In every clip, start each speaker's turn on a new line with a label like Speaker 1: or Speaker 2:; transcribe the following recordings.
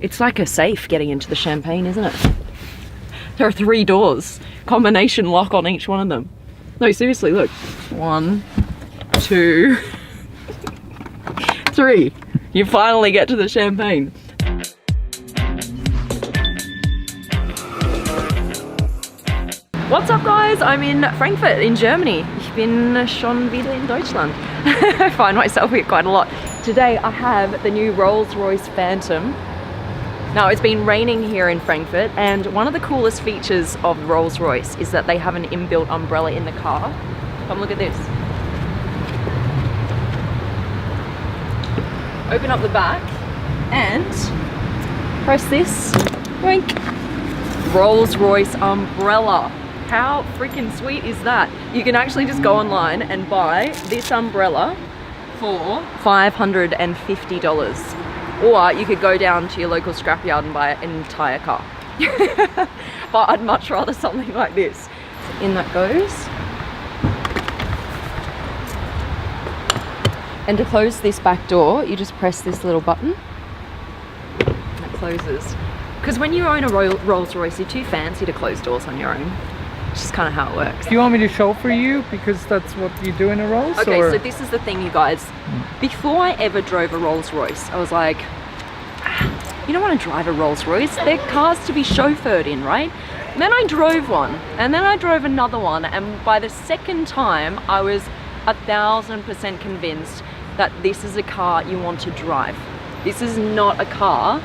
Speaker 1: It's like a safe getting into the Champagne, isn't it? There are 3 doors, combination lock on each one of them. No, seriously, look. 1, 2, 3. You finally get to the Champagne. What's up guys? I'm in Frankfurt in Germany. Ich bin schon wieder in Deutschland. I find myself here quite a lot. Today I have the new Rolls-Royce Phantom. Now it's been raining here in Frankfurt, and one of the coolest features of Rolls-Royce is that they have an inbuilt umbrella in the car. Come look at this. Open up the back and press this. Boink. Rolls-Royce umbrella. How freaking sweet is that? You can actually just go online and buy this umbrella for $550. Or you could go down to your local scrapyard and buy an entire car. But I'd much rather something like this. So in that goes. And to close this back door, you just press this little button. And it closes. Because when you own a Rolls-Royce, you're too fancy to close doors on your own. It's just kind of how it works.
Speaker 2: Do you want me to show for you? Because that's what you do in a Rolls?
Speaker 1: Okay,
Speaker 2: or?
Speaker 1: so this is the thing, you guys. Before I ever drove a Rolls-Royce, I was like, you don't want to drive a Rolls-Royce. They're cars to be chauffeured in, right? And then I drove one, and then I drove another one, and by the second time, I was 1000% convinced that this is a car you want to drive. This is not a car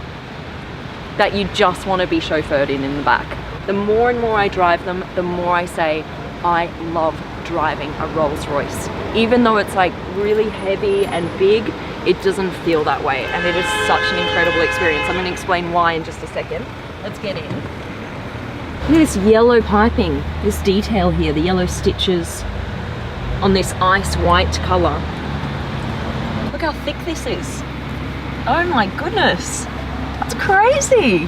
Speaker 1: that you just want to be chauffeured in the back. The more and more I drive them, the more I say, I love driving a Rolls-Royce. Even though it's like really heavy and big, it doesn't feel that way. And it is such an incredible experience. I'm gonna explain why in just a second. Let's get in. Look at this yellow piping, this detail here, the yellow stitches on this ice white color. Look how thick this is. Oh my goodness, that's crazy.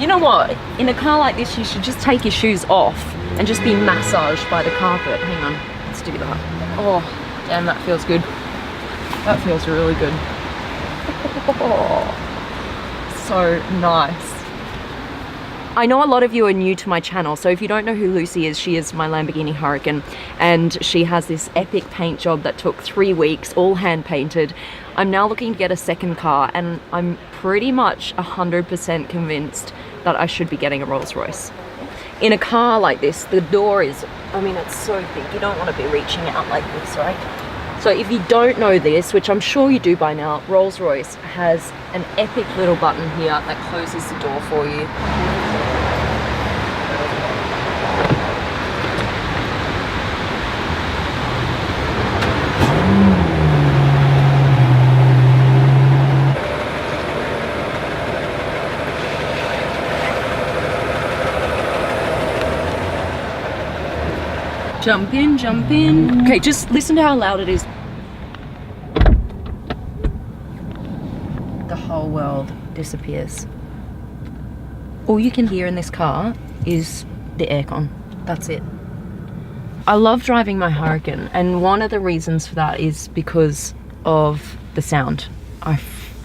Speaker 1: You know what? In a car like this, you should just take your shoes off and just be massaged by the carpet. Hang on, let's do that. Oh, damn, that feels good. That feels really good. Oh, so nice. I know a lot of you are new to my channel, so if you don't know who Lucy is, she is my Lamborghini Hurricane, and she has this epic paint job that took 3 weeks, all hand painted. I'm now looking to get a second car, and I'm pretty much 100% convinced that I should be getting a Rolls-Royce. In a car like this, the door is, I mean, it's so big, you don't want to be reaching out like this, right? So if you don't know this, which I'm sure you do by now, Rolls-Royce has an epic little button here that closes the door for you. Jump in, jump in. Okay, just listen to how loud it is. The whole world disappears. All you can hear in this car is the aircon. That's it. I love driving my Hurricane, and one of the reasons for that is because of the sound. I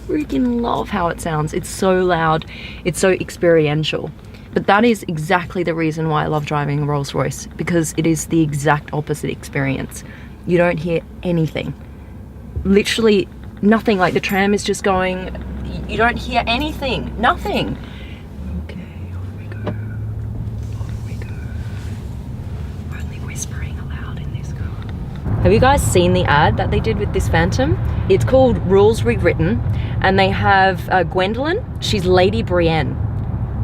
Speaker 1: freaking love how it sounds. It's so loud, it's so experiential. But that is exactly the reason why I love driving a Rolls-Royce, because it is the exact opposite experience. You don't hear anything. Literally nothing. Like the tram is just going, you don't hear anything. Nothing. Okay, off we go. Off we go. Only whispering aloud in this car. Have you guys seen the ad that they did with this Phantom? It's called Rules Rewritten, and they have Gwendolyn. She's Lady Brienne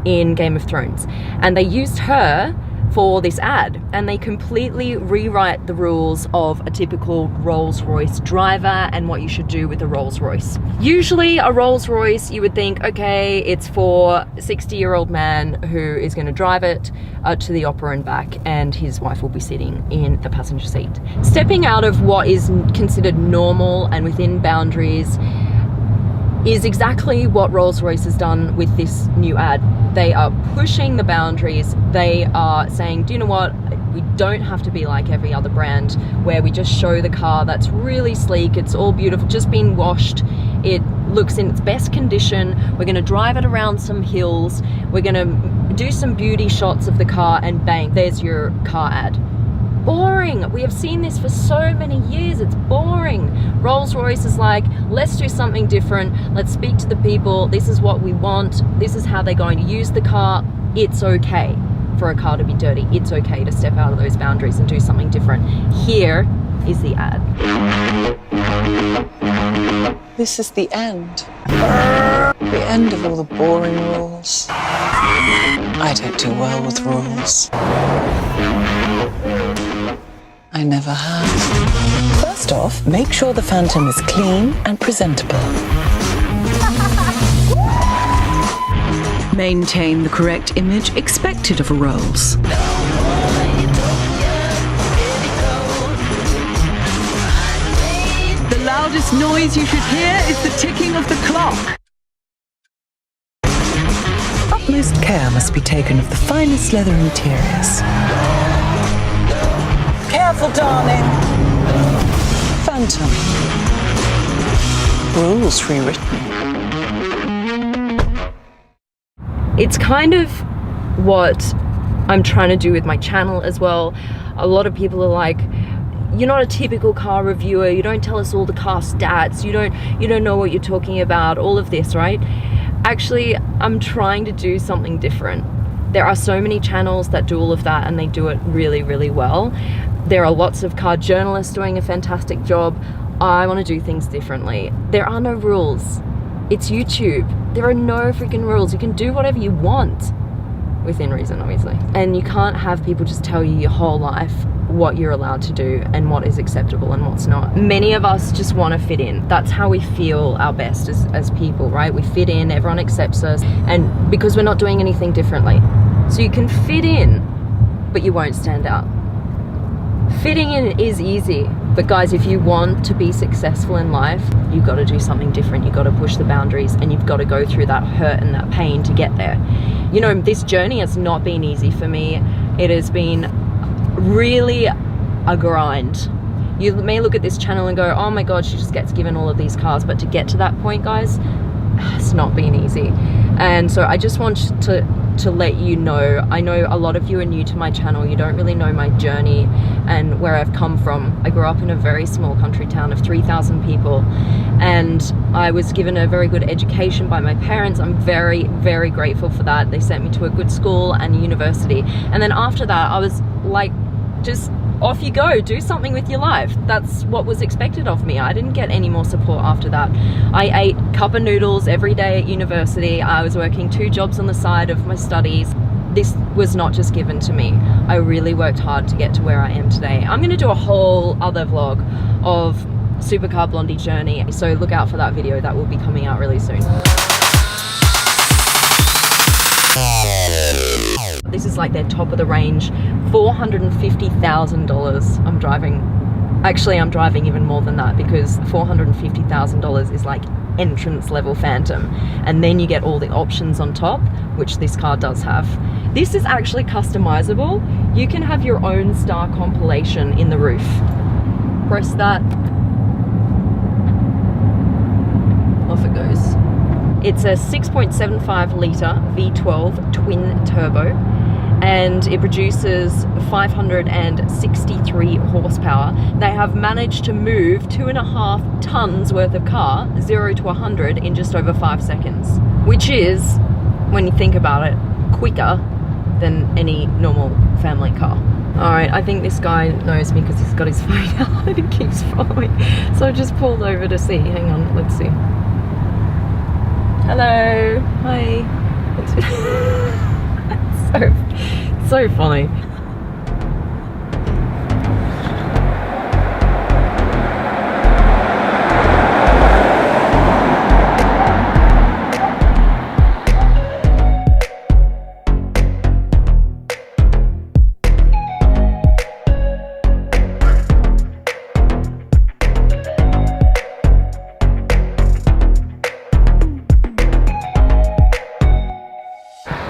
Speaker 1: in Game of Thrones, and they used her for this ad, and they completely rewrite the rules of a typical Rolls-Royce driver and what you should do with a Rolls-Royce. Usually a Rolls-Royce, you would think, okay, it's for a 60-year-old man who is going to drive it to the opera and back, and his wife will be sitting in the passenger seat. Stepping out of what is considered normal and within boundaries is exactly what Rolls-Royce has done with this new ad. They are pushing the boundaries. They are saying, do you know what? We don't have to be like every other brand where we just show the car that's really sleek, it's all beautiful, just been washed. It looks in its best condition. We're gonna drive it around some hills. We're gonna do some beauty shots of the car, and bang, there's your car ad. Boring. We have seen this for so many years. It's boring. Rolls-Royce is like, let's do something different. Let's speak to the people. This is what we want. This is how they're going to use the car. It's okay for a car to be dirty. It's okay to step out of those boundaries and do something different. Here is the ad.
Speaker 3: This is the end. The end of all the boring rules. I don't do well with rules. I never have. First off, make sure the Phantom is clean and presentable. Maintain the correct image expected of a Rolls. The loudest noise you should hear is the ticking of the clock. Utmost care must be taken of the finest leather interiors. Careful, darling. Phantom. Rules rewritten.
Speaker 1: It's kind of what I'm trying to do with my channel as well. A lot of people are like, you're not a typical car reviewer, you don't tell us all the car stats, you don't know what you're talking about, all of this, right? Actually, I'm trying to do something different. There are so many channels that do all of that, and they do it really, really well. There are lots of car journalists doing a fantastic job. I want to do things differently. There are no rules. It's YouTube. There are no freaking rules. You can do whatever you want, within reason, obviously. And you can't have people just tell you your whole life what you're allowed to do and what is acceptable and what's not. Many of us just want to fit in. That's how we feel our best as people, right? We fit in, everyone accepts us, and because we're not doing anything differently. So you can fit in, but you won't stand out. Fitting in is easy, but guys, if you want to be successful in life, you've got to do something different. You've got to push the boundaries, and you've got to go through that hurt and that pain to get there. You know, this journey has not been easy for me. It has been really a grind. You may look at this channel and go, oh my god, she just gets given all of these cars, but to get to that point, guys, it's not been easy. And so I just want to let you know, I know a lot of you are new to my channel, you don't really know my journey and where I've come from. I grew up in a very small country town of 3,000 people, and I was given a very good education by my parents. I'm very, very grateful for that. They sent me to a good school and university, and then after that I was like, just off you go, do something with your life. That's what was expected of me. I didn't get any more support after that. I ate cup of noodles every day at university. I was working 2 jobs on the side of my studies. This was not just given to me. I really worked hard to get to where I am today. I'm gonna do a whole other vlog of Supercar Blondie journey, so look out for that video. That will be coming out really soon. This is like their top of the range, $450,000 I'm driving. Actually, I'm driving even more than that, because $450,000 is like entrance level Phantom, and then you get all the options on top, which this car does have. This is actually customizable. You can have your own star compilation in the roof. Press that, off it goes. It's a 6.75 litre V12 twin turbo, and it produces 563 horsepower. They have managed to move 2.5 tons worth of car, 0 to 100, in just over 5 seconds, which is, when you think about it, quicker than any normal family car. All right, I think this guy knows me because he's got his phone out and he keeps following. So I just pulled over to see. Hang on, let's see. Hello, hi. so funny.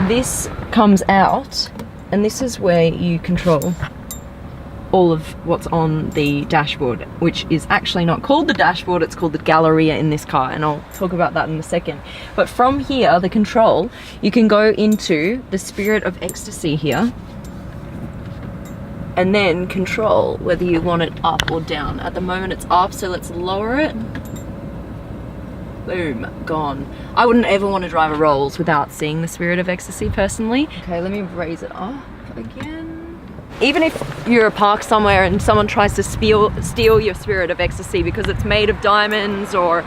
Speaker 1: This comes out, and this is where you control all of what's on the dashboard, which is actually not called the dashboard, it's called the Galleria in this car, and I'll talk about that in a second. But from here, the control, you can go into the Spirit of Ecstasy here, and then control whether you want it up or down. At the moment it's up, so let's lower it. Boom, gone. I wouldn't ever want to drive a Rolls without seeing the Spirit of Ecstasy personally. Okay, let me raise it up again. Even if you're parked somewhere and someone tries to steal your Spirit of Ecstasy because it's made of diamonds or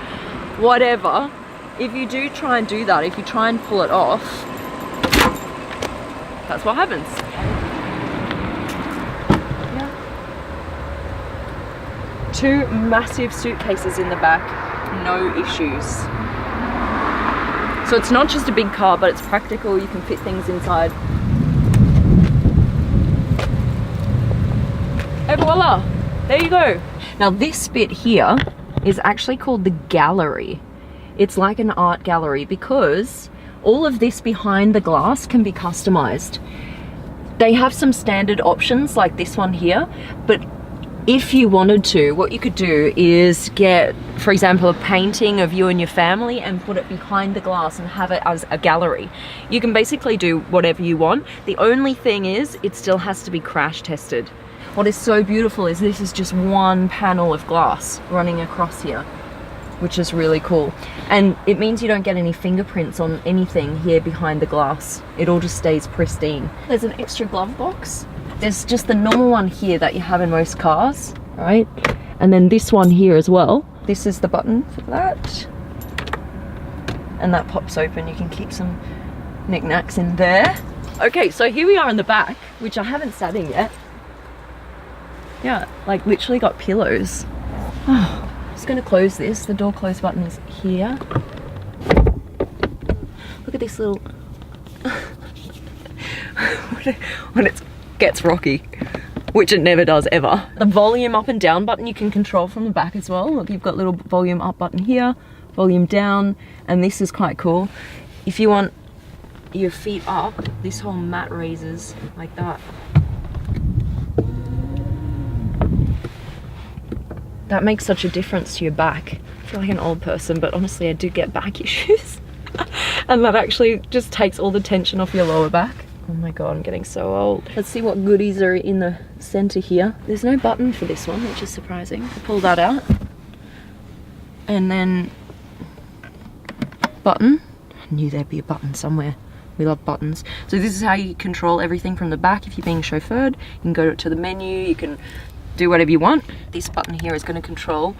Speaker 1: whatever, if you do try and do that, if you try and pull it off, that's what happens. Yeah. 2 massive suitcases in the back, no issues. So it's not just a big car, but it's practical, you can fit things inside. And voila, there you go. Now this bit here is actually called the gallery. It's like an art gallery because all of this behind the glass can be customized. They have some standard options like this one here, but if you wanted to, what you could do is get, for example, a painting of you and your family and put it behind the glass and have it as a gallery. You can basically do whatever you want. The only thing is, it still has to be crash tested. What is so beautiful is this is just one panel of glass running across here, which is really cool. And it means you don't get any fingerprints on anything here behind the glass. It all just stays pristine. There's an extra glove box. There's just the normal one here that you have in most cars, right? And then this one here as well. This is the button for that. And that pops open. You can keep some knickknacks in there. Okay, so here we are in the back, which I haven't sat in yet. Yeah, like literally got pillows. Oh, I'm just gonna close this. The door close button is here. Look at this little... when it gets rocky, which it never does ever. The volume up and down button you can control from the back as well. Look, you've got little volume up button here, volume down, and this is quite cool. If you want your feet up, this whole mat raises like that. That makes such a difference to your back. I feel like an old person, but honestly I do get back issues. And that actually just takes all the tension off your lower back. Oh my god, I'm getting so old. Let's see what goodies are in the center here. There's no button for this one, which is surprising. I'll pull that out. And then button. I knew there'd be a button somewhere. We love buttons. So this is how you control everything from the back. If you're being chauffeured, you can go to the menu, you can do whatever you want. This button here is going to control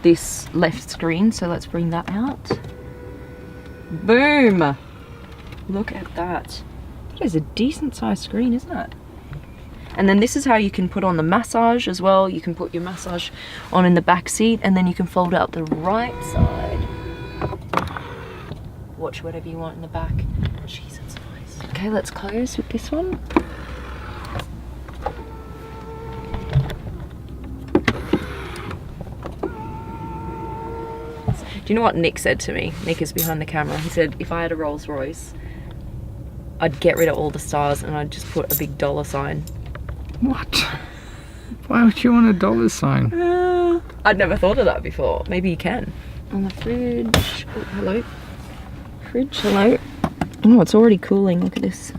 Speaker 1: this left screen, so let's bring that out. Boom! Look at that. That is a decent sized screen, isn't it? And then this is how you can put on the massage as well. You can put your massage on in the back seat, and then you can fold out the right side. Watch whatever you want in the back. Jeez, it's nice. Okay, let's close with this one. Do you know what Nick said to me? Nick is behind the camera. He said, if I had a Rolls Royce, I'd get rid of all the stars and I'd just put a big dollar sign.
Speaker 2: What? Why would you want a dollar sign?
Speaker 1: I'd never thought of that before. Maybe you can. On the fridge. Oh, hello. Fridge, hello. Oh, it's already cooling. Look at this.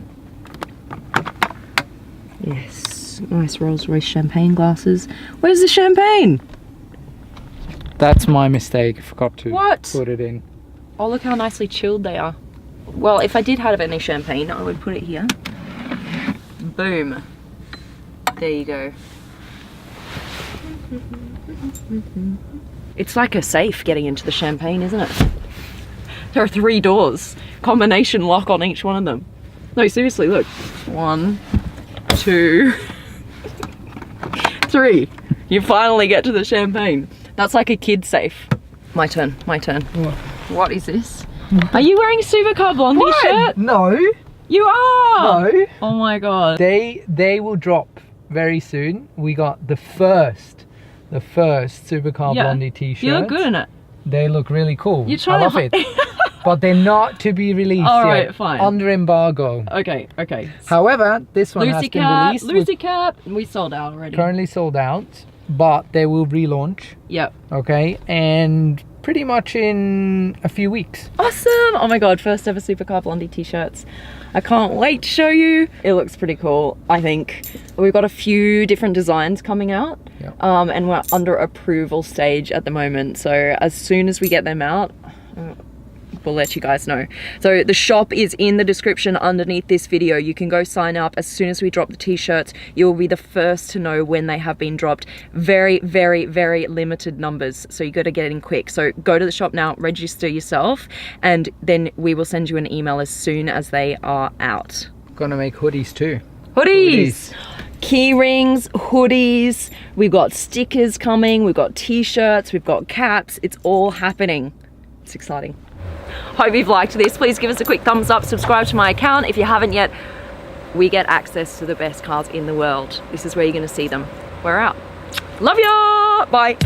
Speaker 1: Yes. Nice Rolls Royce champagne glasses. Where's the champagne?
Speaker 2: That's my mistake. I forgot to put it in.
Speaker 1: Oh, look how nicely chilled they are. Well, if I did have any champagne, I would put it here. Boom. There you go. It's like a safe getting into the champagne, isn't it? There are 3 doors. Combination lock on each one of them. No, seriously, look. 1, 2, 3. You finally get to the champagne. That's like a kid safe. My turn, my turn. What is this? Are you wearing a Supercar Blondie shirt?
Speaker 2: No.
Speaker 1: You are?
Speaker 2: No.
Speaker 1: Oh my god.
Speaker 2: They will drop very soon. We got the first Supercar Blondie t-shirt.
Speaker 1: You look good in it.
Speaker 2: They look really cool.
Speaker 1: You're trying
Speaker 2: I love it. but they're not to be released
Speaker 1: All
Speaker 2: yet.
Speaker 1: right, fine.
Speaker 2: Under embargo.
Speaker 1: Okay.
Speaker 2: However, this one has
Speaker 1: Lucy
Speaker 2: been
Speaker 1: Cat,
Speaker 2: released.
Speaker 1: Lucy Cat. We sold out already.
Speaker 2: Currently sold out, but they will relaunch.
Speaker 1: Yep.
Speaker 2: Okay, and pretty much in a few weeks.
Speaker 1: Awesome! Oh my god, first ever Supercar Blondie t-shirts. I can't wait to show you. It looks pretty cool, I think. We've got a few different designs coming out.
Speaker 2: Yep.
Speaker 1: And we're under approval stage at the moment. So as soon as we get them out, we'll let you guys know. So the shop is in the description underneath this video. You can go sign up. As soon as we drop the t-shirts, you'll be the first to know when they have been dropped. Very, very, very limited numbers, so you got to get in quick. So go to the shop now, register yourself, and then we will send you an email as soon as they are out.
Speaker 2: Gonna make hoodies too.
Speaker 1: Hoodies! Key rings, hoodies, we've got stickers coming, we've got t-shirts, we've got caps. It's all happening. It's exciting. Hope you've liked this. Please give us a quick thumbs up, subscribe to my account if you haven't yet. We get access to the best cars in the world. This is where you're going to see them. We're out. Love ya! Bye.